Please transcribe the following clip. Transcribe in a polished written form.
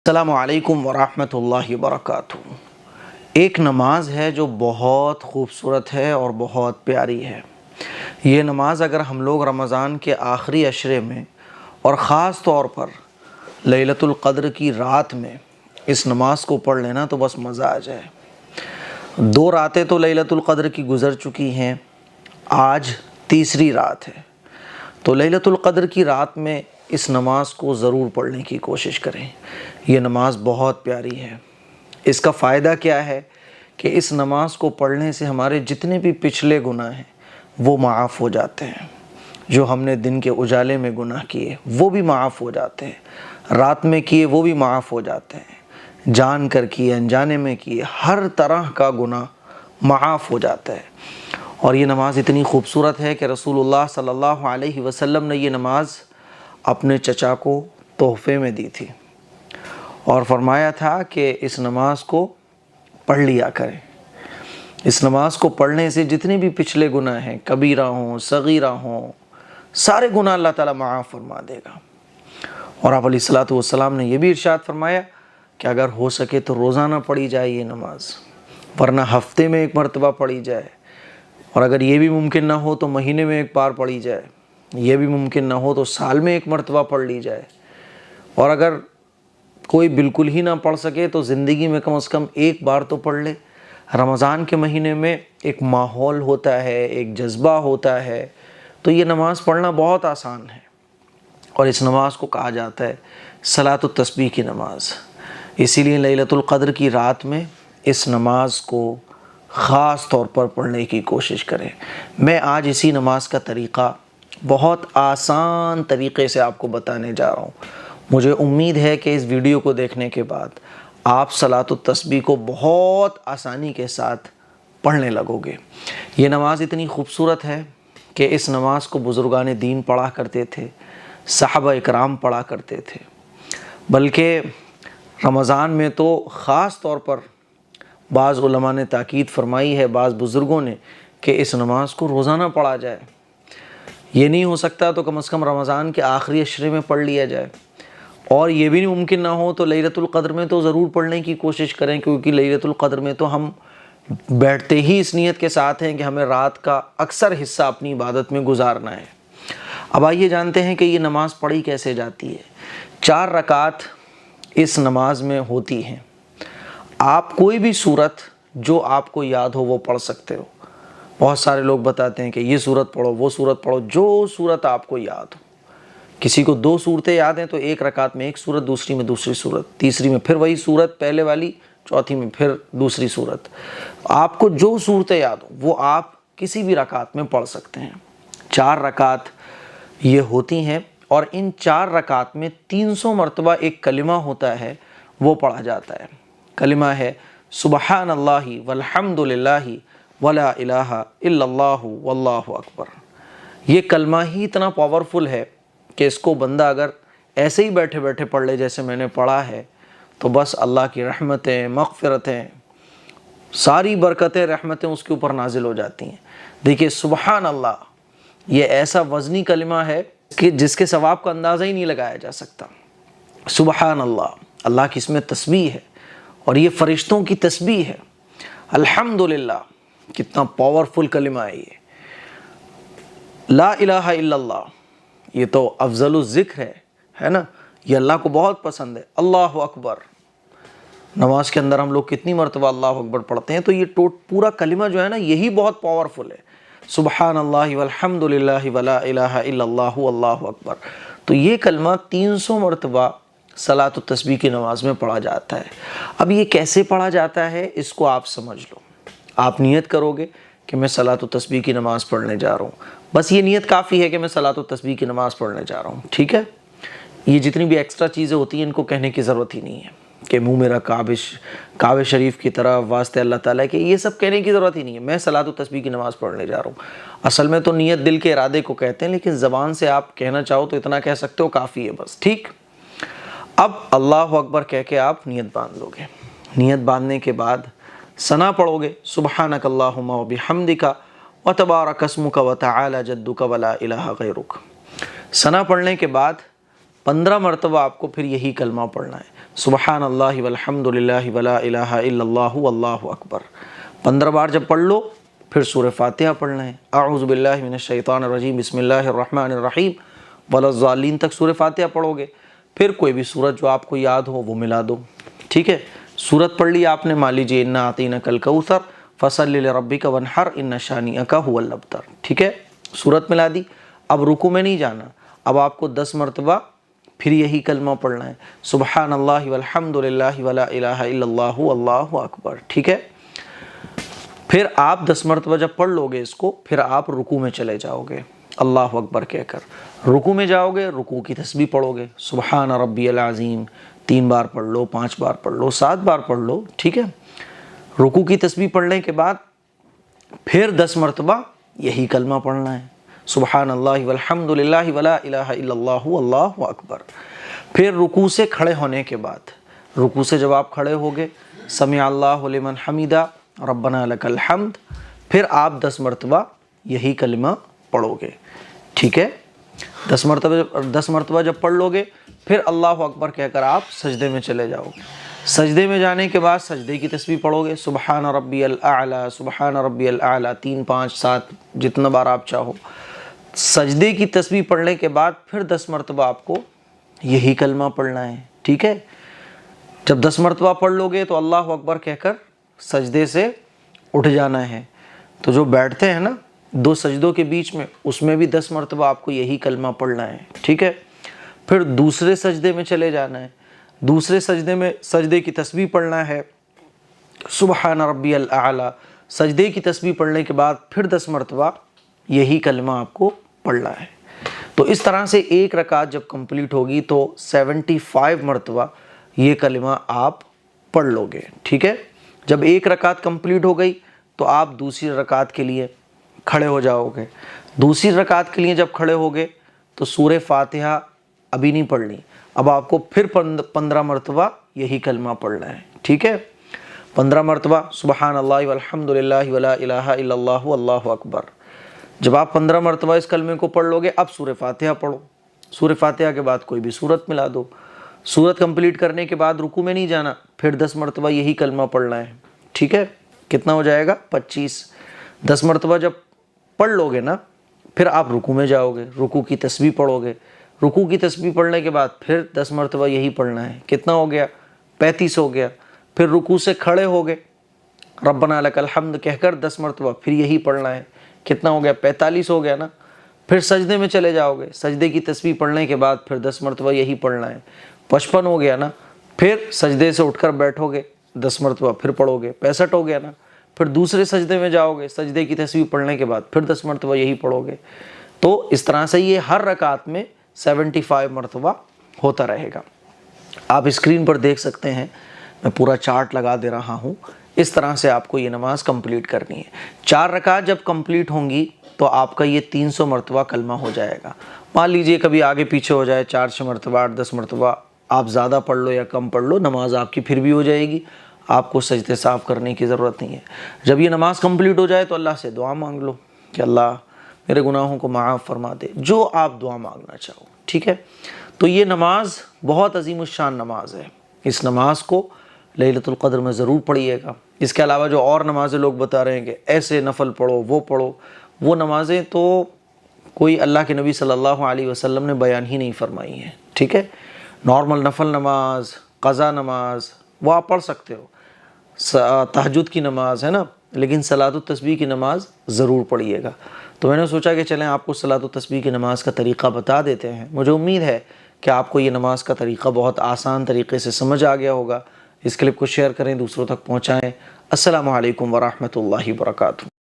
السلام علیکم ورحمۃ اللہ وبرکاتہ۔ ایک نماز ہے جو بہت خوبصورت ہے اور بہت پیاری ہے۔ یہ نماز اگر ہم لوگ رمضان کے آخری عشرے میں اور خاص طور پر لیلۃ القدر کی رات میں اس نماز کو پڑھ لینا تو بس مزہ آ جائے۔ 2 راتیں تو لیلۃ القدر کی گزر چکی ہیں، آج تیسری رات ہے، تو لیلۃ القدر کی رات میں اس نماز کو ضرور پڑھنے کی کوشش کریں۔ یہ نماز بہت پیاری ہے۔ اس کا فائدہ کیا ہے کہ اس نماز کو پڑھنے سے ہمارے جتنے بھی پچھلے گناہ ہیں وہ معاف ہو جاتے ہیں۔ جو ہم نے دن کے اجالے میں گناہ کیے وہ بھی معاف ہو جاتے ہیں، رات میں کیے وہ بھی معاف ہو جاتے ہیں، جان کر کیے انجانے میں کیے ہر طرح کا گناہ معاف ہو جاتا ہے۔ اور یہ نماز اتنی خوبصورت ہے کہ رسول اللہ صلی اللہ علیہ وسلم نے یہ نماز اپنے چچا کو تحفے میں دی تھی اور فرمایا تھا کہ اس نماز کو پڑھ لیا کریں۔ اس نماز کو پڑھنے سے جتنے بھی پچھلے گناہ ہیں، کبیرہ ہوں صغیرہ ہوں، سارے گناہ اللہ تعالیٰ معاف فرما دے گا۔ اور آپ علیہ الصلوۃ والسلام نے یہ بھی ارشاد فرمایا کہ اگر ہو سکے تو روزانہ پڑھی جائے یہ نماز، ورنہ ہفتے میں 1 مرتبہ پڑھی جائے، اور اگر یہ بھی ممکن نہ ہو تو مہینے میں 1 بار پڑھی جائے، یہ بھی ممکن نہ ہو تو سال میں 1 مرتبہ پڑھ لی جائے، اور اگر کوئی بالکل ہی نہ پڑھ سکے تو زندگی میں کم از کم 1 بار تو پڑھ لے۔ رمضان کے مہینے میں ایک ماحول ہوتا ہے، ایک جذبہ ہوتا ہے، تو یہ نماز پڑھنا بہت آسان ہے۔ اور اس نماز کو کہا جاتا ہے صلاۃ التسبیح کی نماز، اسی لیے لیلۃ القدر کی رات میں اس نماز کو خاص طور پر پڑھنے کی کوشش کریں۔ میں آج اسی نماز کا طریقہ بہت آسان طریقے سے آپ کو بتانے جا رہا ہوں۔ مجھے امید ہے کہ اس ویڈیو کو دیکھنے کے بعد آپ صلاۃ التسبیح کو بہت آسانی کے ساتھ پڑھنے لگو گے۔ یہ نماز اتنی خوبصورت ہے کہ اس نماز کو بزرگان دین پڑھا کرتے تھے، صحابہ اکرام پڑھا کرتے تھے، بلکہ رمضان میں تو خاص طور پر بعض علماء نے تاکید فرمائی ہے، بعض بزرگوں نے، کہ اس نماز کو روزانہ پڑھا جائے۔ یہ نہیں ہو سکتا تو کم از کم رمضان کے آخری عشرے میں پڑھ لیا جائے، اور یہ بھی ممکن نہ ہو تو لیلۃ القدر میں تو ضرور پڑھنے کی کوشش کریں، کیونکہ لیلۃ القدر میں تو ہم بیٹھتے ہی اس نیت کے ساتھ ہیں کہ ہمیں رات کا اکثر حصہ اپنی عبادت میں گزارنا ہے۔ اب آئیے جانتے ہیں کہ یہ نماز پڑھی کیسے جاتی ہے۔ 4 رکعت اس نماز میں ہوتی ہیں۔ آپ کوئی بھی صورت جو آپ کو یاد ہو وہ پڑھ سکتے ہو۔ بہت سارے لوگ بتاتے ہیں کہ یہ صورت پڑھو، وہ صورت پڑھو، جو صورت آپ کو یاد ہو۔ کسی کو 2 صورتیں یاد ہیں تو 1 رکعت میں 1 صورت، دوسری میں دوسری صورت، تیسری میں پھر وہی صورت پہلے والی، چوتھی میں پھر دوسری صورت۔ آپ کو جو صورتیں یاد ہوں وہ آپ کسی بھی رکعت میں پڑھ سکتے ہیں۔ 4 رکعت یہ ہوتی ہیں، اور ان 4 رکعت میں 300 مرتبہ ایک کلمہ ہوتا ہے، وہ پڑھا جاتا ہے۔ کلمہ ہے سبحان اللہ والحمد للہ ولا الہ الا اللہ واللہ اکبر۔ یہ کلمہ ہی اتنا پاورفل ہے کہ اس کو بندہ اگر ایسے ہی بیٹھے بیٹھے پڑھ لے جیسے میں نے پڑھا ہے تو بس اللہ کی رحمتیں، مغفرتیں، ساری برکتیں، رحمتیں اس کے اوپر نازل ہو جاتی ہیں۔ دیکھیے سبحان اللہ یہ ایسا وزنی کلمہ ہے کہ جس کے ثواب کا اندازہ ہی نہیں لگایا جا سکتا۔ سبحان اللہ، اللہ کی اس میں تسبیح ہے، اور یہ فرشتوں کی تسبیح ہے۔ الحمدللہ، کتنا پاورفل کلمہ ہے یہ۔ لا الہ الا اللہ، یہ تو افضل الذکر ہے نا، یہ اللہ کو بہت پسند ہے۔ اللہ اکبر، نماز کے اندر ہم لوگ کتنی مرتبہ اللہ اکبر پڑھتے ہیں، تو یہ پورا کلمہ جو ہے نا یہی بہت پاورفل ہے۔ سبحان اللہ والحمد للہ ولا الہ الا اللہ واللہ اکبر، تو یہ کلمہ 300 مرتبہ صلاۃ التسبیح کی نماز میں پڑھا جاتا ہے۔ اب یہ کیسے پڑھا جاتا ہے اس کو آپ سمجھ لو۔ آپ نیت کرو گے کہ میں صلاۃ التسبیح کی نماز پڑھنے جا رہا ہوں، بس یہ نیت کافی ہے کہ میں صلاۃ التسبیح کی نماز پڑھنے جا رہا ہوں، ٹھیک ہے؟ یہ جتنی بھی ایکسٹرا چیزیں ہوتی ہیں ان کو کہنے کی ضرورت ہی نہیں ہے کہ منہ میرا کعبہ شریف کی طرف، واسطے اللہ تعالیٰ کے، یہ سب کہنے کی ضرورت ہی نہیں ہے۔ میں صلاۃ التسبیح کی نماز پڑھنے جا رہا ہوں، اصل میں تو نیت دل کے ارادے کو کہتے ہیں، لیکن زبان سے آپ کہنا چاہو تو اتنا کہہ سکتے ہو، کافی ہے بس، ٹھیک؟ اب اللہ اکبر کہہ کے آپ نیت باندھ لو گے۔ نیت باندھنے کے بعد ثنا پڑھو گے، سبحانک اللہم وبحمدک وتبارک اسمک وتعالی جدک ولا الہ غیرک۔ ثنا پڑھنے کے بعد 15 مرتبہ آپ کو پھر یہی کلمہ پڑھنا ہے، سبحان اللہ والحمد للہ ولا الہ الا اللہ واللہ اکبر۔ 15 بار جب پڑھ لو پھر سورہ فاتحہ پڑھنا ہے، اعوذ باللہ من الشیطان الرجیم بسم اللہ الرحمن الرحیم ولا الضالین تک سورہ فاتحہ پڑھو گے۔ پھر کوئی بھی سورت جو آپ کو یاد ہو وہ ملا دو، ٹھیک ہے۔ سورت پڑھ لی آپ نے، مان لیجیے انا اعطیناک الکوثر فصلی لربک وانحر ان شانئک ھو الابتر، ٹھیک ہے، سورت ملا دی۔ اب رکوع میں نہیں جانا، اب آپ کو 10 مرتبہ پھر یہی کلمہ پڑھنا ہے، سبحان اللہ والحمد للہ ولا الہ الا اللہ واللہ اکبر، ٹھیک ہے۔ پھر آپ 10 مرتبہ جب پڑھ لو گے اس کو، پھر آپ رکوع میں چلے جاؤ گے اللہ اکبر کہہ کر۔ رکوع میں جاؤ گے، رکوع کی تسبیح پڑھو گے، سبحان ربی العظیم 3 بار پڑھ لو، 5 بار پڑھ لو، 7 بار پڑھ لو، ٹھیک ہے۔ رکوع کی تسبیح پڑھنے کے بعد پھر 10 مرتبہ یہی کلمہ پڑھنا ہے، سبحان اللہ والحمد للہ ولا الہ الا اللہ واللہ اکبر۔ پھر رکوع سے کھڑے ہونے کے بعد، رکوع سے جب آپ کھڑے ہوگے، سمع اللہ لمن حمیدہ ربنا لک الحمد، پھر آپ 10 مرتبہ یہی کلمہ پڑھو گے، ٹھیک ہے۔ 10 مرتبہ جب پڑھ لو گے پھر اللہ اکبر کہہ کر آپ سجدے میں چلے جاؤ گے۔ سجدے میں جانے کے بعد سجدے کی تسبیح پڑھو گے، سبحان ربی الاعلیٰ سبحان ربی الاعلیٰ 3 5 7 جتنا بار آپ چاہو۔ سجدے کی تسبیح پڑھنے کے بعد پھر 10 مرتبہ آپ کو یہی کلمہ پڑھنا ہے، ٹھیک ہے۔ جب 10 مرتبہ پڑھ لو گے تو اللہ اکبر کہہ کر سجدے سے اٹھ جانا ہے۔ تو جو بیٹھتے ہیں نا 2 سجدوں کے بیچ میں، اس میں بھی 10 مرتبہ آپ کو یہی کلمہ پڑھنا ہے، ٹھیک ہے۔ پھر دوسرے سجدے میں چلے جانا ہے، دوسرے سجدے میں سجدے کی تسبیح پڑھنا ہے، سبحان ربی الاعلیٰ۔ سجدے کی تسبیح پڑھنے کے بعد پھر 10 مرتبہ یہی کلمہ آپ کو پڑھنا ہے۔ تو اس طرح سے ایک رکعت جب کمپلیٹ ہوگی تو 75 مرتبہ یہ کلمہ آپ پڑھ لو گے، ٹھیک ہے۔ جب ایک رکعت کمپلیٹ ہو گئی تو آپ دوسری رکعت کے لیے کھڑے ہو جاؤ گے۔ دوسری رکعت کے لیے جب کھڑے ہوگے تو سورہ فاتحہ ابھی نہیں پڑھنی، اب آپ کو پھر 15 مرتبہ یہی کلمہ پڑھنا ہے، ٹھیک ہے۔ 15 مرتبہ سبحان اللہ والحمد للہ ولا الہ الا اللہ واللہ اکبر۔ جب آپ 15 مرتبہ اس کلمے کو پڑھ لو گے، اب سورہ فاتحہ پڑھو، سورہ فاتحہ کے بعد کوئی بھی سورت ملا دو۔ سورت کمپلیٹ کرنے کے بعد رکوع میں نہیں جانا، پھر 10 مرتبہ یہی کلمہ پڑھنا ہے، ٹھیک ہے۔ کتنا ہو جائے گا؟ 25۔ 10 مرتبہ جب پڑھ لو گے نا، پھر آپ رکوع میں جاؤ گے، رکوع کی تسبیح پڑھو گے، رکوع کی تسبیح پڑھنے کے بعد پھر 10 مرتبہ یہی پڑھنا ہے، کتنا ہو گیا؟ 35 ہو گیا۔ پھر رکوع سے کھڑے ہو گے، ربنا لک الحمد کہہ کر 10 مرتبہ پھر یہی پڑھنا ہے، کتنا ہو گیا؟ 45 ہو گیا نا۔ پھر سجدے میں چلے جاؤ گے، سجدے کی تسبیح پڑھنے کے بعد پھر 10 مرتبہ یہی پڑھنا ہے، 55 ہو گیا نا۔ پھر سجدے سے اٹھ کر بیٹھو گے، 10 مرتبہ پھر پڑھو گے، 65 ہو گیا نا۔ پھر دوسرے سجدے میں جاؤ گے، سجدے کی تسبیح پڑھنے کے بعد پھر 10 مرتبہ یہی پڑھو گے۔ تو اس طرح سے یہ ہر رکعت میں 75 مرتبہ ہوتا رہے گا۔ آپ اسکرین پر دیکھ سکتے ہیں، میں پورا چارٹ لگا دے رہا ہوں، اس طرح سے آپ کو یہ نماز کمپلیٹ کرنی ہے۔ 4 رکعت جب کمپلیٹ ہوں گی تو آپ کا یہ 300 مرتبہ کلمہ ہو جائے گا۔ مان لیجئے کبھی آگے پیچھے ہو جائے، 4 مرتبہ 8 10 مرتبہ آپ زیادہ پڑھ لو یا کم پڑھ لو، نماز آپ کی پھر بھی ہو جائے گی، آپ کو سجدے صاف کرنے کی ضرورت نہیں ہے۔ جب یہ نماز کمپلیٹ ہو جائے تو اللہ سے دعا مانگ لو کہ اللہ میرے گناہوں کو معاف فرما دے، جو آپ دعا مانگنا چاہو، ٹھیک ہے۔ تو یہ نماز بہت عظیم الشان نماز ہے، اس نماز کو لیلۃ القدر میں ضرور پڑھیے گا۔ اس کے علاوہ جو اور نمازیں لوگ بتا رہے ہیں کہ ایسے نفل پڑھو، وہ نمازیں تو کوئی اللہ کے نبی صلی اللہ علیہ وسلم نے بیان ہی نہیں فرمائی ہیں، ٹھیک ہے۔ نارمل نفل نماز، قضا نماز وہ آپ پڑھ سکتے ہو، تہجد کی نماز ہے نا، لیکن صلاۃ التسبیح کی نماز ضرور پڑھیے گا۔ تو میں نے سوچا کہ چلیں آپ کو صلاۃ التسبیح کی نماز کا طریقہ بتا دیتے ہیں۔ مجھے امید ہے کہ آپ کو یہ نماز کا طریقہ بہت آسان طریقے سے سمجھ آ گیا ہوگا۔ اس کلپ کو شیئر کریں، دوسروں تک پہنچائیں۔ السلام علیکم ورحمۃ اللہ وبرکاتہ۔